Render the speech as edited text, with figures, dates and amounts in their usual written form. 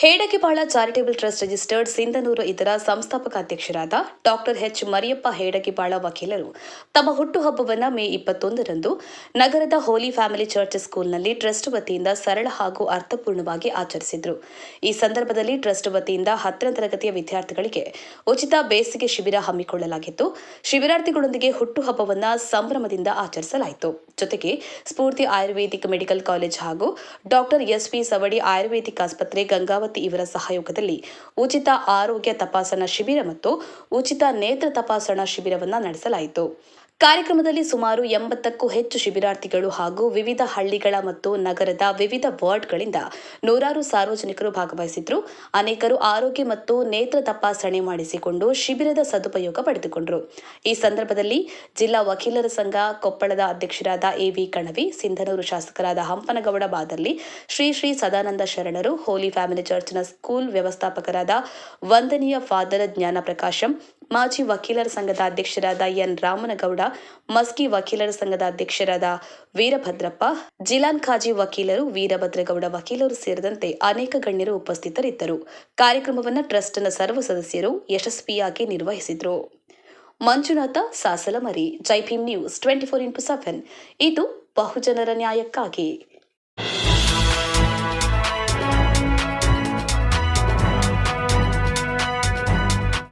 ಹೇಡಕಿಪಾಳ charitable trust registered Sindhanur ಇದರ ಸಂಸ್ಥಾಪಕ ಅಧ್ಯಕ್ಷರಾದ ಡಾಕ್ಟರ್ ಎಚ್ ಮರಿಯಪ್ಪ ಹೇಡಕಿಪಾಳ ವಕೀಲರು ತಮ್ಮ ಹುಟ್ಟುಹಬ್ಬವನ್ನು ಮೇ 21ರಂದು ನಗರದ ಹೋಲಿ ಫ್ಯಾಮಿಲಿ ಚರ್ಚ್ ಸ್ಕೂಲ್ನಲ್ಲಿ ಟ್ರಸ್ಟ್ ವತಿಯಿಂದ ಸರಳ ಹಾಗೂ ಅರ್ಥಪೂರ್ಣವಾಗಿ ಆಚರಿಸಿದರು. ಈ ಸಂದರ್ಭದಲ್ಲಿ ಟ್ರಸ್ಟ್ ವತಿಯಿಂದ 10ನೇ ತರಗತಿಯ ವಿದ್ಯಾರ್ಥಿಗಳಿಗೆ ಉಚಿತ ಬೇಸಿಗೆ ಶಿಬಿರ ಹಮ್ಮಿಕೊಳ್ಳಲಾಗಿತ್ತು. ಶಿಬಿರಾರ್ಥಿಗಳೊಂದಿಗೆ ಹುಟ್ಟುಹಬ್ಬವನ್ನು ಸಂಭ್ರಮದಿಂದ ಆಚರಿಸಲಾಯಿತು. ಜೊತೆಗೆ ಸ್ಫೂರ್ತಿ ಆಯುರ್ವೇದಿಕ್ ಮೆಡಿಕಲ್ ಕಾಲೇಜ್ ಹಾಗೂ ಡಾಕ್ಟರ್ ಎಸ್.ವಿ. ಸವಡಿ ಆಯುರ್ವೇದಿಕ್ ಆಸ್ಪತ್ರೆ ಗಂಗಾವತಿ ಇವರ ಸಹಯೋಗದಲ್ಲಿ ಉಚಿತ ಆರೋಗ್ಯ ತಪಾಸಣಾ ಶಿಬಿರ ಮತ್ತು ಉಚಿತ ನೇತ್ರ ತಪಾಸಣಾ ಶಿಬಿರವನ್ನು ನಡೆಸಲಾಯಿತು. ಕಾರ್ಯಕ್ರಮದಲ್ಲಿ ಸುಮಾರು 80ಕ್ಕೂ ಹೆಚ್ಚು ಶಿಬಿರಾರ್ಥಿಗಳು ಹಾಗೂ ವಿವಿಧ ಹಳ್ಳಿಗಳ ಮತ್ತು ನಗರದ ವಿವಿಧ ವಾರ್ಡ್ಗಳಿಂದ ನೂರಾರು ಸಾರ್ವಜನಿಕರು ಭಾಗವಹಿಸಿದ್ರು. ಅನೇಕರು ಆರೋಗ್ಯ ಮತ್ತು ನೇತ್ರ ತಪಾಸಣೆ ಮಾಡಿಸಿಕೊಂಡು ಶಿಬಿರದ ಸದುಪಯೋಗ ಪಡೆದುಕೊಂಡರು. ಈ ಸಂದರ್ಭದಲ್ಲಿ ಜಿಲ್ಲಾ ವಕೀಲರ ಸಂಘ ಕೊಪ್ಪಳದ ಅಧ್ಯಕ್ಷರಾದ ಎ.ವಿ. ಕಣವಿ, ಸಿಂಧನೂರು ಶಾಸಕರಾದ ಹಂಪನಗೌಡ ಬಾದರ್ಲಿ, ಶ್ರೀ ಶ್ರೀ ಸದಾನಂದ ಶರಣರು, ಹೋಲಿ ಫ್ಯಾಮಿಲಿ ಚರ್ಚ್ನ ಸ್ಕೂಲ್ ವ್ಯವಸ್ಥಾಪಕರಾದ ವಂದನೀಯ ಫಾದರ್ ಜ್ಞಾನ ಪ್ರಕಾಶಂ, ಮಾಜಿ ವಕೀಲರ ಸಂಘದ ಅಧ್ಯಕ್ಷರಾದ ಎನ್. ರಾಮನಗೌಡ, ಮಸ್ಕಿ ವಕೀಲರ ಸಂಘದ ಅಧ್ಯಕ್ಷರಾದ ವೀರಭದ್ರಪ್ಪ, ಜಿಲಾನ್ ಖಾಜಿ ವಕೀಲರು, ವೀರಭದ್ರಗೌಡ ವಕೀಲರು ಸೇರಿದಂತೆ ಅನೇಕ ಗಣ್ಯರು ಉಪಸ್ಥಿತರಿದ್ದರು. ಕಾರ್ಯಕ್ರಮವನ್ನು ಟ್ರಸ್ಟ್ನ ಸರ್ವ ಸದಸ್ಯರು ಯಶಸ್ವಿಯಾಗಿ ನಿರ್ವಹಿಸಿದರು. ಮಂಜುನಾಥ ಸಾಸಲಮರಿ, ಜೈ ಭೀಮ್ ನ್ಯೂಸ್ 24x7 ಇದು ಬಹುಜನರ ನ್ಯಾಯಕ್ಕಾಗಿ.